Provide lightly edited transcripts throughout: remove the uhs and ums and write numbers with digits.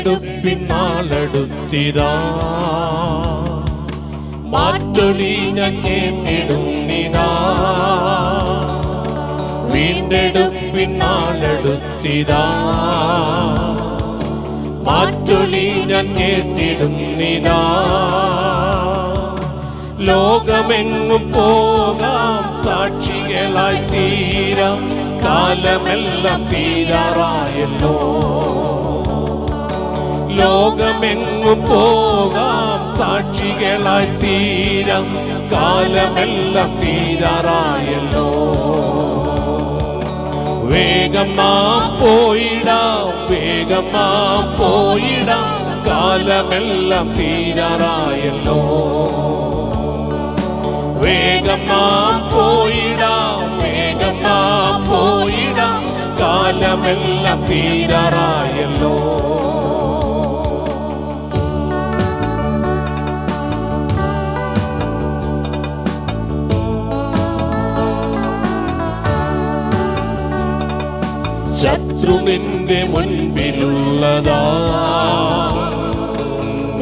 വീണ്ടെടുപ്പിൻ നാളെടുത്തിതാ. മാറ്റൊലി ഞാൻ കേട്ടിടുന്നിതാ. വീണ്ടെടുപ്പിൻ നാളെടുത്തിതാ. മാറ്റൊലി ഞാൻ കേട്ടിടുന്നിതാ. ലോകമെങ്ങും പോകാം, സാക്ഷികളായി തീരാം, കാലമെല്ലാം തീരാറായല്ലോ. ലോകമെങ്ങും പോകാം, സാക്ഷികളായി തീരാം, കാലമെല്ലാം തീരാറായല്ലോ. വേഗം നാം പോയിടാം, വേഗം നാം പോയിടാം, കാലമെല്ലാം തീരാറായല്ലോ. വേഗം നാം പോയിടാം, വേഗം നാം പോയിടാം, കാലമെല്ലാം തീരാറായല്ലോ. ശത്രു നിന്റെ മുൻപിലുള്ളതാ,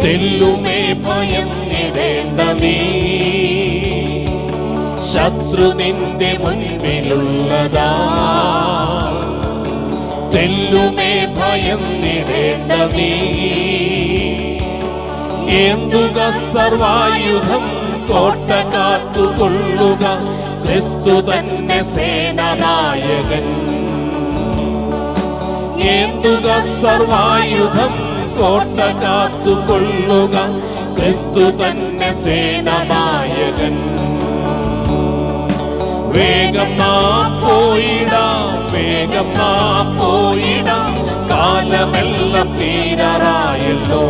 തെല്ലുമേ ഭയന്നിടേണ്ട നീ. ശത്രു നിന്റെ മുൻപിലുള്ളതാ, തെല്ലുമേ ഭയന്നിടേണ്ട നീ. ഏന്തുക സർവായുധം, കോട്ട കാത്തുകൊള്ളുക, ക്രിസ്തു തന്നെ സേനാനായകൻ. ഏന്തുക സർവായുധം, കോട്ട കാത്തുകൊള്ളുക, ക്രിസ്തു തന്നെ സേനാനായകൻ. വേഗം നാം പോയിടാം, വേഗം നാം പോയിടാം, കാലമെല്ലാം തീരാറായല്ലോ.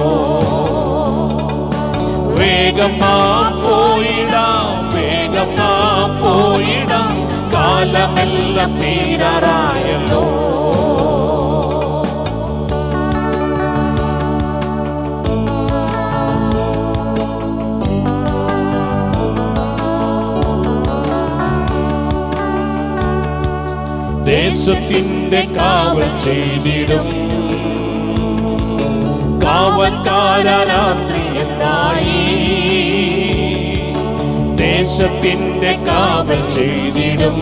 വേഗം നാം പോയിടാം, വേഗം നാം പോയിടാം, കാലമെല്ലാം തീരാറായല്ലോ. ദേശത്തിന്റെ കാവൽ ചെയ്തിടും കാവൽക്കാരാ രാത്രിയെന്നായി. ദേശത്തിന്റെ കാവൽ ചെയ്തിടും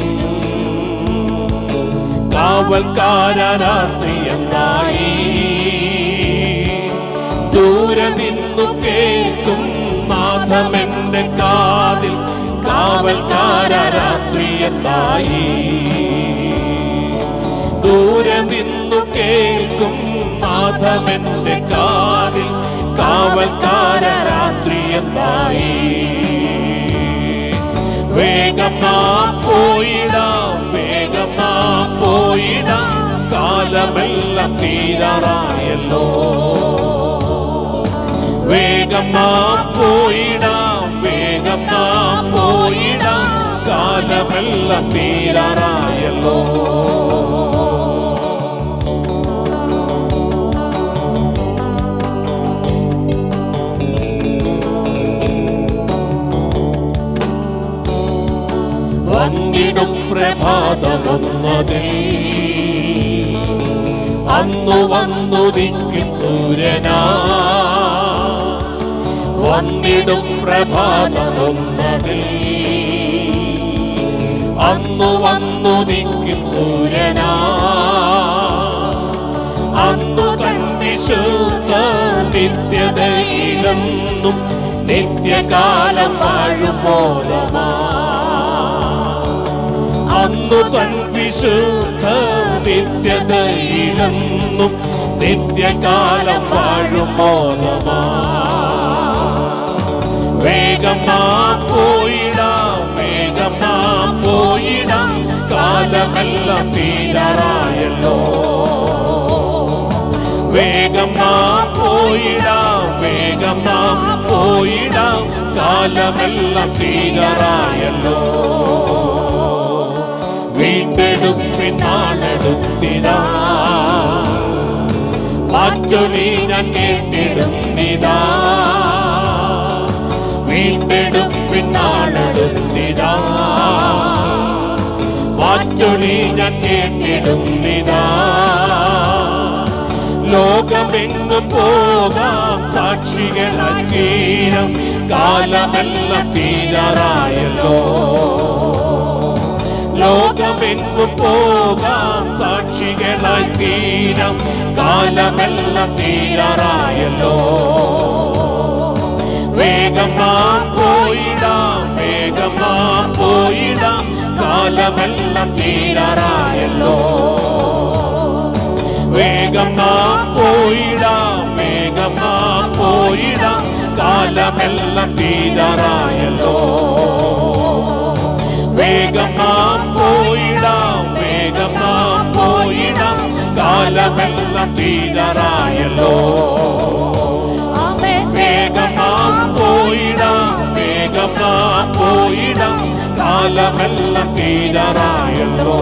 കാവൽക്കാരാ രാത്രിയെന്നായി. ദൂരെ നിന്നു കേൾക്കും നാഥമെന്റെ കാതിൽ, കാവൽക്കാരാ രാത്രിയെന്നായി. ദൂരെ നിന്നു കേൾക്കും നാഥമെന്റെ കാതിൽ, കാവൽക്കാരാ രാത്രിയെന്നായി. വേഗം നാം പോയിടാം, വേഗം നാം പോയിടാം, കാലമെല്ലാം തീരാറായല്ലോ. വേഗം നാം പോയിടാം, വേഗം നാം പോയിടാം, കാലമെല്ലാം തീരാറായല്ലോ. വന്നിടും പ്രഭാതമൊന്നതിൽ, അന്നു വന്നുദിക്കും സൂര്യനാ. വന്നിടും പ്രഭാതമൊന്നതിൽ, അന്നു വന്നുദിക്കും സൂര്യനാ. അന്നു കൺവിശുദ്ധ നിത്യതയിലെന്നും നിത്യകാലം വാഴും മോദമാ. അന്നു തൻ വിശുദ്ധ നിത്യതയിലെന്നും നിത്യകാലം വാഴും മോദമാ. വേഗം നാം പോയിടാം, വേഗം നാം പോയിടാം, കാലമെല്ലാം തീരാറായല്ലോ. വേഗം നാം പോയിടാം, വേഗം നാം പോയിടാം, കാലമെല്ലാം തീരാറായല്ലോ. വീണ്ടെടുപ്പിൻ നാളെടുത്തിതാ. മാറ്റൊലി ഞാൻ കേട്ടിടുന്നിതാ. വീണ്ടെടുപ്പിൻ നാളെടുത്തിതാ. മാറ്റൊലി ഞാൻ കേട്ടിടുന്നിതാ. ലോകമെങ്ങും പോകാം സാക്ഷികളായി തീരം, കാലമെല്ലാം തീരാറായല്ലോ. ലോകമെങ്ങും പോകാം സാക്ഷികളായി തീരം, കാലമെല്ലാം തീരാറായല്ലോ. വേഗം നാം പോയിടാം, വേഗം നാം പോയിടാം, കാലമെല്ലാം തീരാറായല്ലോ. വേഗം നാം പോയിടാം, വേഗം നാം പോയിടാം, കാലമെല്ലാം തീരാറായല്ലോ. വേഗം നാം പോയിടാം, വേഗം നാം പോയിടാം, കാലമെല്ലാം തീരാറായല്ലോ. വേഗം നാം പോയിടാം, വേഗം നാം പോയിടാം, കാലമെല്ലാം തീരാറായല്ലോ.